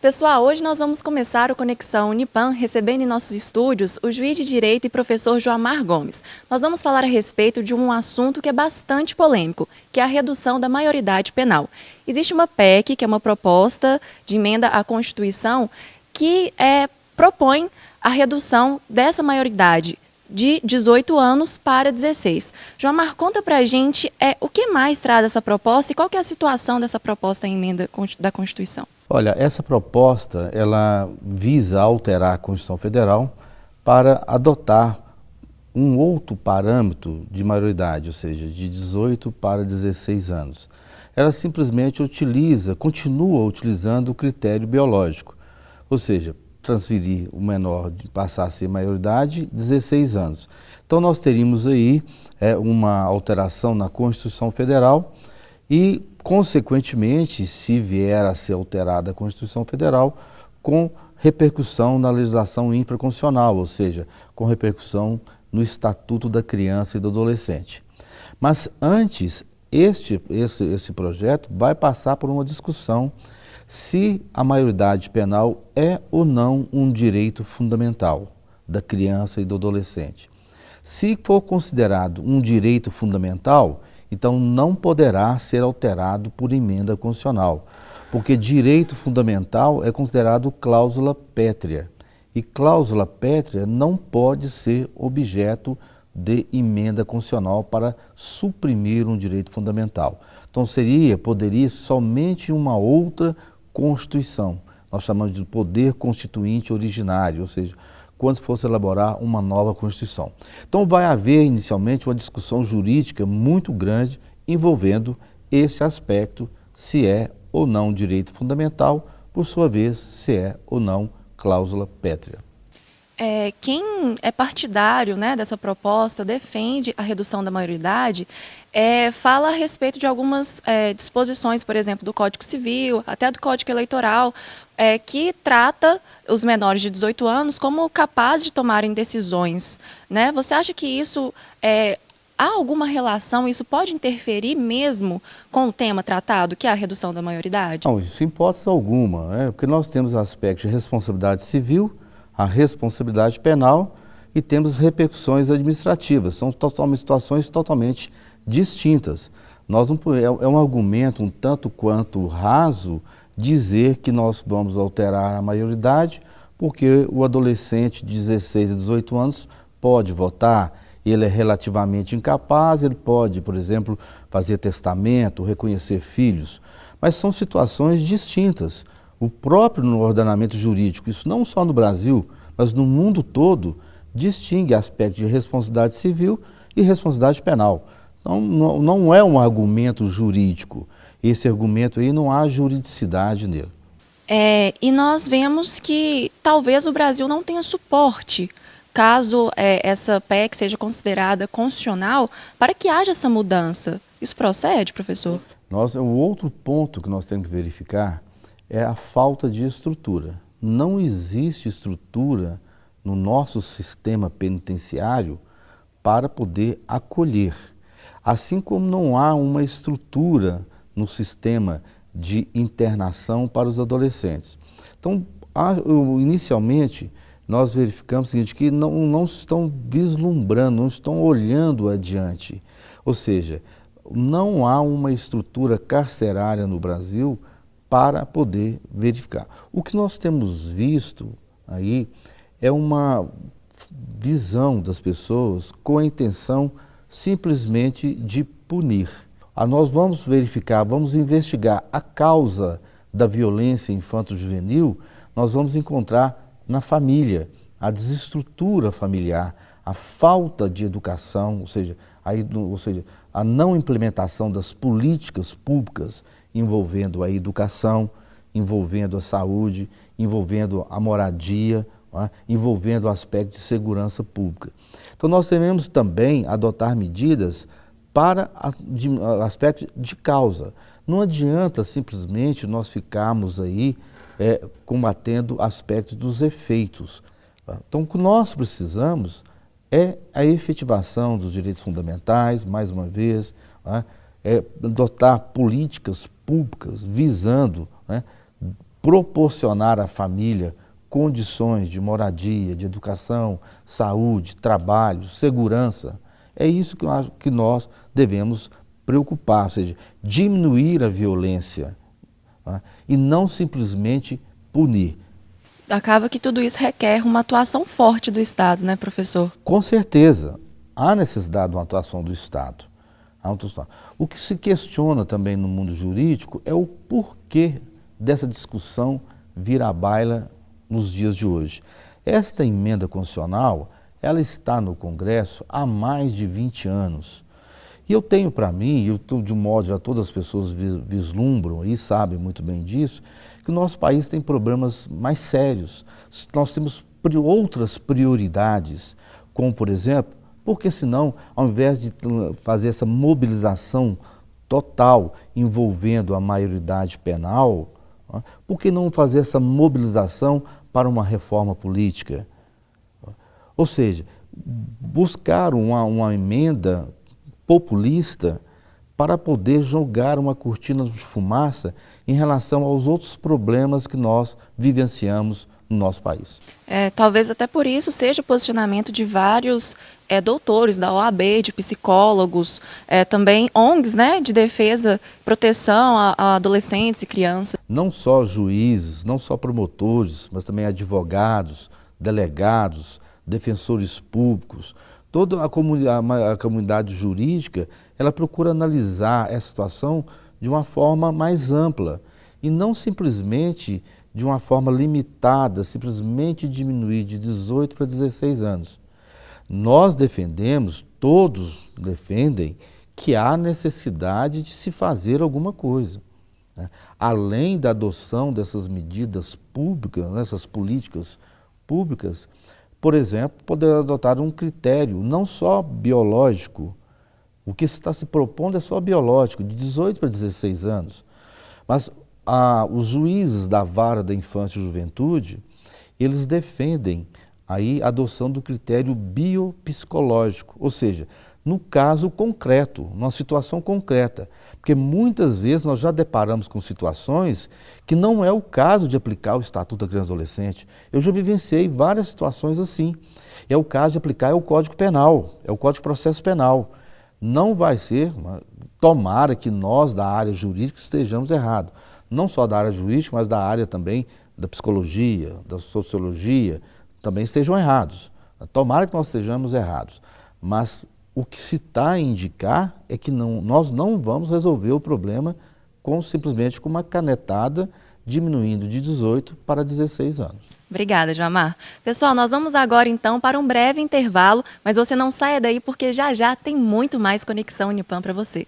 Pessoal, hoje nós vamos começar o Conexão Unipan recebendo em nossos estúdios o juiz de Direito e professor Joamar Gomes. Nós vamos falar a respeito de um assunto que é bastante polêmico, que é a redução da maioridade penal. Existe uma PEC, que é uma proposta de emenda à Constituição, que propõe a redução dessa maioridade de 18 anos para 16. Joamar, conta pra gente o que mais traz essa proposta e qual que é a situação dessa proposta em emenda da Constituição. Olha, essa proposta, ela visa alterar a Constituição Federal para adotar um outro parâmetro de maioridade, ou seja, de 18 para 16 anos. Ela simplesmente continua utilizando o critério biológico, ou seja, transferir o menor, passar a ser maioridade, 16 anos. Então nós teríamos aí uma alteração na Constituição Federal e, consequentemente, se vier a ser alterada a Constituição Federal, com repercussão na legislação infraconstitucional, ou seja, com repercussão no Estatuto da Criança e do Adolescente. Mas antes, esse projeto vai passar por uma discussão se a maioridade penal é ou não um direito fundamental da criança e do adolescente. Se for considerado um direito fundamental, então não poderá ser alterado por emenda constitucional, porque direito fundamental é considerado cláusula pétrea, e cláusula pétrea não pode ser objeto de emenda constitucional para suprimir um direito fundamental. Então poderia somente uma outra Constituição, nós chamamos de poder constituinte originário, ou seja, quando fosse elaborar uma nova Constituição. Então vai haver inicialmente uma discussão jurídica muito grande envolvendo esse aspecto, se é ou não direito fundamental, por sua vez, se é ou não cláusula pétrea. Quem é partidário, né, dessa proposta, defende a redução da maioridade, fala a respeito de algumas disposições, por exemplo, do Código Civil, até do Código Eleitoral, que trata os menores de 18 anos como capazes de tomarem decisões, né? Você acha que isso há alguma relação, isso pode interferir mesmo com o tema tratado, que é a redução da maioridade? Não, isso em hipótese alguma, porque nós temos aspectos de responsabilidade civil, a responsabilidade penal e temos repercussões administrativas. São situações totalmente distintas. É um argumento um tanto quanto raso dizer que nós vamos alterar a maioridade porque o adolescente de 16 a 18 anos pode votar, ele é relativamente incapaz, ele pode, por exemplo, fazer testamento, reconhecer filhos, mas são situações distintas. O próprio no ordenamento jurídico, isso não só no Brasil, mas no mundo todo, distingue aspectos de responsabilidade civil e responsabilidade penal. Então, não é um argumento jurídico. Esse argumento aí não há juridicidade nele. E nós vemos que talvez o Brasil não tenha suporte, caso essa PEC seja considerada constitucional, para que haja essa mudança. Isso procede, professor? O outro ponto que nós temos que verificar é a falta de estrutura. Não existe estrutura no nosso sistema penitenciário para poder acolher. Assim como não há uma estrutura no sistema de internação para os adolescentes. Então, inicialmente, nós verificamos o seguinte, que não estão vislumbrando, não estão olhando adiante. Ou seja, não há uma estrutura carcerária no Brasil para poder verificar. O que nós temos visto aí é uma visão das pessoas com a intenção simplesmente de punir. Nós vamos verificar, vamos investigar a causa da violência infanto-juvenil, nós vamos encontrar na família, a desestrutura familiar, a falta de educação, ou seja, a não implementação das políticas públicas envolvendo a educação, envolvendo a saúde, envolvendo a moradia, envolvendo o aspecto de segurança pública. Então nós devemos também adotar medidas para aspecto de causa. Não adianta simplesmente nós ficarmos aí combatendo aspectos dos efeitos. Então o que nós precisamos é a efetivação dos direitos fundamentais, mais uma vez, adotar políticas públicas visando proporcionar à família condições de moradia, de educação, saúde, trabalho, segurança. É isso que eu acho que nós devemos preocupar, ou seja, diminuir a violência, né? E não simplesmente punir. Acaba que tudo isso requer uma atuação forte do Estado, né, professor? Com certeza, há necessidade de uma atuação do Estado. O que se questiona também no mundo jurídico é o porquê dessa discussão vir à baila nos dias de hoje. Esta emenda constitucional, ela está no Congresso há mais de 20 anos. E eu tenho para mim, de um modo já todas as pessoas vislumbram e sabem muito bem disso, que o nosso país tem problemas mais sérios. Nós temos outras prioridades, como por exemplo, porque senão, ao invés de fazer essa mobilização total envolvendo a maioridade penal, por que não fazer essa mobilização para uma reforma política? Ou seja, buscar uma emenda populista para poder jogar uma cortina de fumaça em relação aos outros problemas que nós vivenciamos no nosso país. Talvez até por isso seja o posicionamento de vários doutores da OAB, de psicólogos, também ONGs, né, de defesa, proteção a adolescentes e crianças. Não só juízes, não só promotores, mas também advogados, delegados, defensores públicos, toda a comunidade jurídica, ela procura analisar essa situação de uma forma mais ampla e não simplesmente de uma forma limitada, simplesmente diminuir de 18 para 16 anos. Nós defendemos, todos defendem, que há necessidade de se fazer alguma coisa, né? Além da adoção dessas medidas públicas, essas políticas públicas, por exemplo, poder adotar um critério não só biológico, o que está se propondo é só biológico, de 18 para 16 anos, mas os juízes da vara da infância e juventude, eles defendem aí a adoção do critério biopsicológico, ou seja, no caso concreto, numa situação concreta, porque muitas vezes nós já deparamos com situações que não é o caso de aplicar o Estatuto da Criança e Adolescente. Eu já vivenciei várias situações assim. É o caso de aplicar o Código Penal, é o Código de Processo Penal. Não vai ser, tomara que nós da área jurídica estejamos errados. Não só da área jurídica, mas da área também da psicologia, da sociologia, também estejam errados. Tomara que nós estejamos errados. Mas o que se está a indicar é que nós não vamos resolver o problema simplesmente com uma canetada diminuindo de 18 para 16 anos. Obrigada, Joamar. Pessoal, nós vamos agora então para um breve intervalo, mas você não saia daí porque já já tem muito mais Conexão Unipam para você.